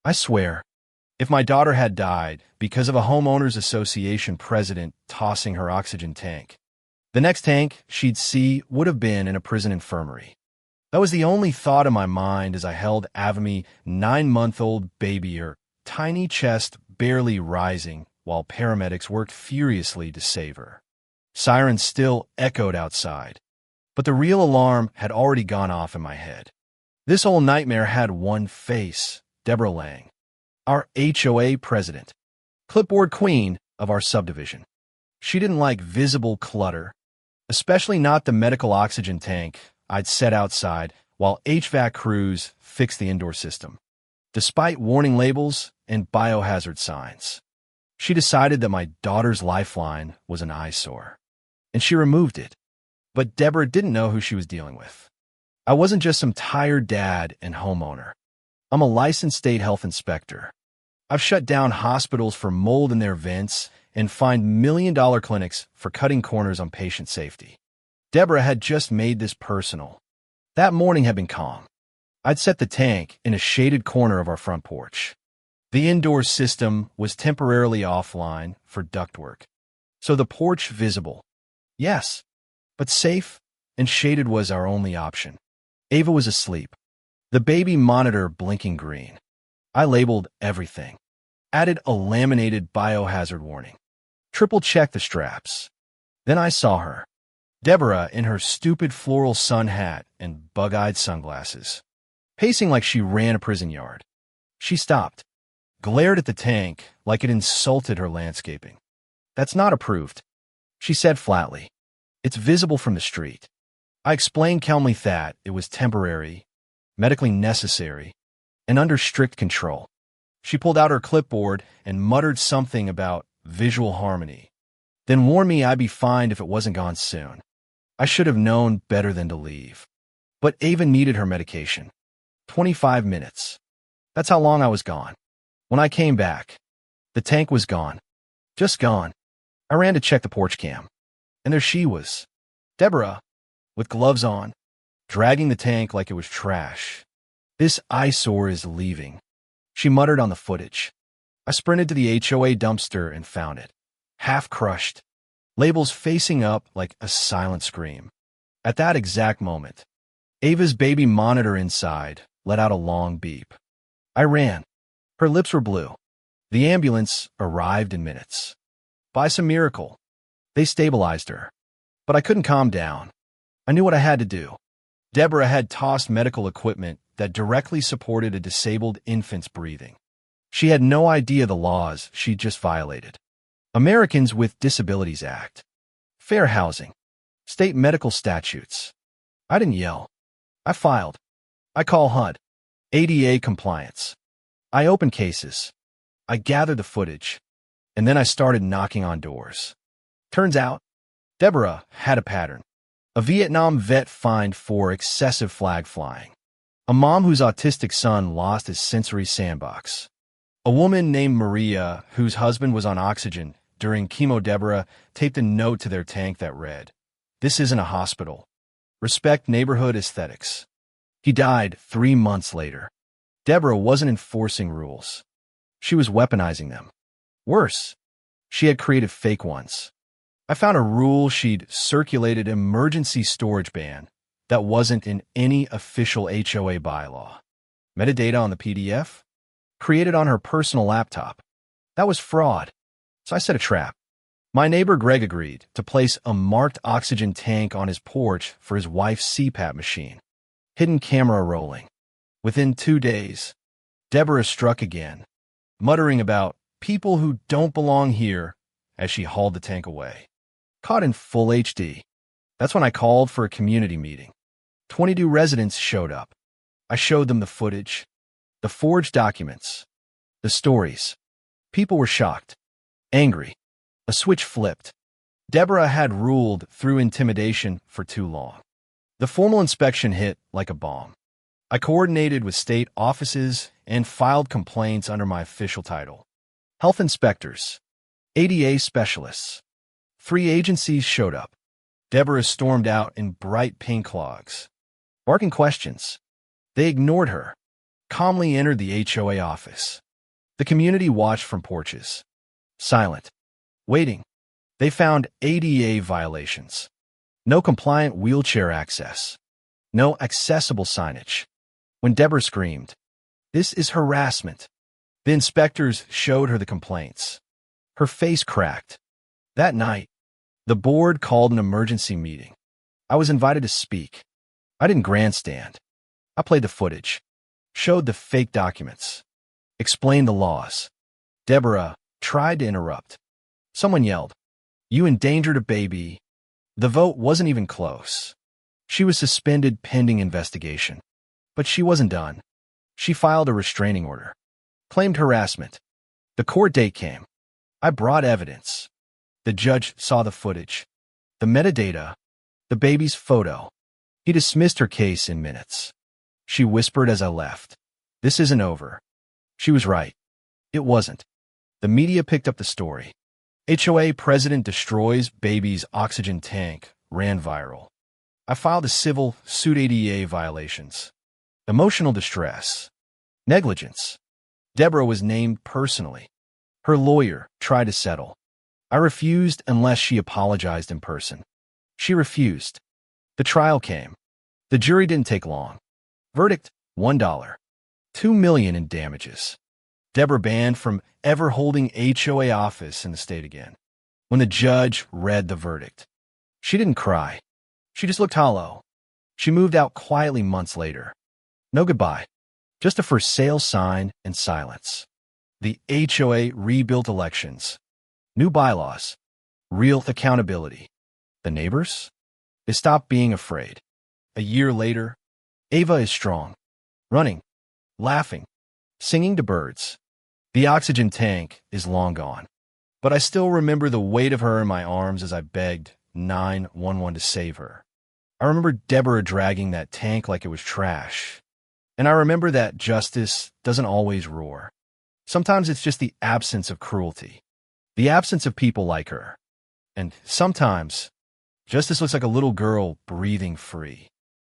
I swear, if my daughter had died because of a homeowners association president tossing her oxygen tank, the next tank she'd see would have been in a prison infirmary. That was the only thought in my mind as I held Avami 9-month-old baby, her tiny chest barely rising, while paramedics worked furiously to save her. Sirens still echoed outside, but the real alarm had already gone off in my head. This whole nightmare had one face: Deborah Lang, our HOA president, clipboard queen of our subdivision. She didn't like visible clutter, especially not the medical oxygen tank I'd set outside while HVAC crews fixed the indoor system. Despite warning labels and biohazard signs, she decided that my daughter's lifeline was an eyesore, and she removed it. But Deborah didn't know who she was dealing with. I wasn't just some tired dad and homeowner. I'm a licensed state health inspector. I've shut down hospitals for mold in their vents and fined million-dollar clinics for cutting corners on patient safety. Deborah had just made this personal. That morning had been calm. I'd set the tank in a shaded corner of our front porch. The indoor system was temporarily offline for ductwork, so the porch visible. Yes, but safe and shaded was our only option. Ava was asleep, the baby monitor blinking green. I labeled everything, added a laminated biohazard warning, triple-checked the straps. Then I saw her, Deborah in her stupid floral sun hat and bug-eyed sunglasses, pacing like she ran a prison yard. She stopped, glared at the tank like it insulted her landscaping. "That's not approved," she said flatly. "It's visible from the street." I explained calmly that it was temporary, medically necessary, and under strict control. She pulled out her clipboard and muttered something about visual harmony, then warned me I'd be fined if it wasn't gone soon. I should have known better than to leave. But Ava needed her medication. 25 minutes. That's how long I was gone. When I came back, the tank was gone. Just gone. I ran to check the porch cam, and there she was, Deborah, with gloves on, dragging the tank like it was trash. "This eyesore is leaving," she muttered on the footage. I sprinted to the HOA dumpster and found it, half crushed, labels facing up like a silent scream. At that exact moment, Ava's baby monitor inside let out a long beep. I ran. Her lips were blue. The ambulance arrived in minutes. By some miracle, they stabilized her. But I couldn't calm down. I knew what I had to do. Deborah had tossed medical equipment that directly supported a disabled infant's breathing. She had no idea the laws she'd just violated. Americans with Disabilities Act, fair housing, state medical statutes. I didn't yell. I filed. I call HUD. ADA compliance. I opened cases. I gathered the footage. And then I started knocking on doors. Turns out, Deborah had a pattern. A Vietnam vet fined for excessive flag flying. A mom whose autistic son lost his sensory sandbox. A woman named Maria whose husband was on oxygen during chemo. Deborah taped a note to their tank that read, "This isn't a hospital. Respect neighborhood aesthetics." He died 3 months later. Deborah wasn't enforcing rules. She was weaponizing them. Worse, she had created fake ones. I found a rule she'd circulated: emergency storage ban, that wasn't in any official HOA bylaw. Metadata on the PDF? Created on her personal laptop. That was fraud. So I set a trap. My neighbor Greg agreed to place a marked oxygen tank on his porch for his wife's CPAP machine. Hidden camera rolling. Within 2 days, Deborah struck again, muttering about people who don't belong here as she hauled the tank away. Caught in full HD. That's when I called for a community meeting. 22 residents showed up. I showed them the footage, the forged documents, the stories. People were shocked, angry. A switch flipped. Deborah had ruled through intimidation for too long. The formal inspection hit like a bomb. I coordinated with state offices and filed complaints under my official title. Health inspectors, ADA specialists. 3 agencies showed up. Deborah stormed out in bright pink clogs, barking questions. They ignored her. calmly entered the HOA office. The community watched from porches, silent, waiting. They found ADA violations. No compliant wheelchair access. No accessible signage. When Deborah screamed, "This is harassment," the inspectors showed her the complaints. Her face cracked. That night, the board called an emergency meeting. I was invited to speak. I didn't grandstand. I played the footage, showed the fake documents, explained the laws. Deborah tried to interrupt. Someone yelled, "You endangered a baby." The vote wasn't even close. She was suspended pending investigation. But she wasn't done. She filed a restraining order, claimed harassment. The court date came. I brought evidence. The judge saw the footage, the metadata, the baby's photo. He dismissed her case in minutes. She whispered as I left, "This isn't over." She was right. It wasn't. The media picked up the story. HOA president destroys baby's oxygen tank ran viral. I filed a civil suit ADA violations. Emotional distress. Negligence. Deborah was named personally. Her lawyer tried to settle. I refused unless she apologized in person. She refused. The trial came. The jury didn't take long. Verdict, $1. $2 million in damages. Deborah banned from ever holding HOA office in the state again. When the judge read the verdict, she didn't cry. She just looked hollow. She moved out quietly months later. No goodbye. Just a for sale sign and silence. The HOA rebuilt elections. New bylaws. Real accountability. The neighbors? They stopped being afraid. A year later, Ava is strong. Running. Laughing. Singing to birds. The oxygen tank is long gone. But I still remember the weight of her in my arms as I begged 911 to save her. I remember Deborah dragging that tank like it was trash. And I remember that justice doesn't always roar. Sometimes it's just the absence of cruelty. The absence of people like her. And sometimes, justice looks like a little girl breathing free.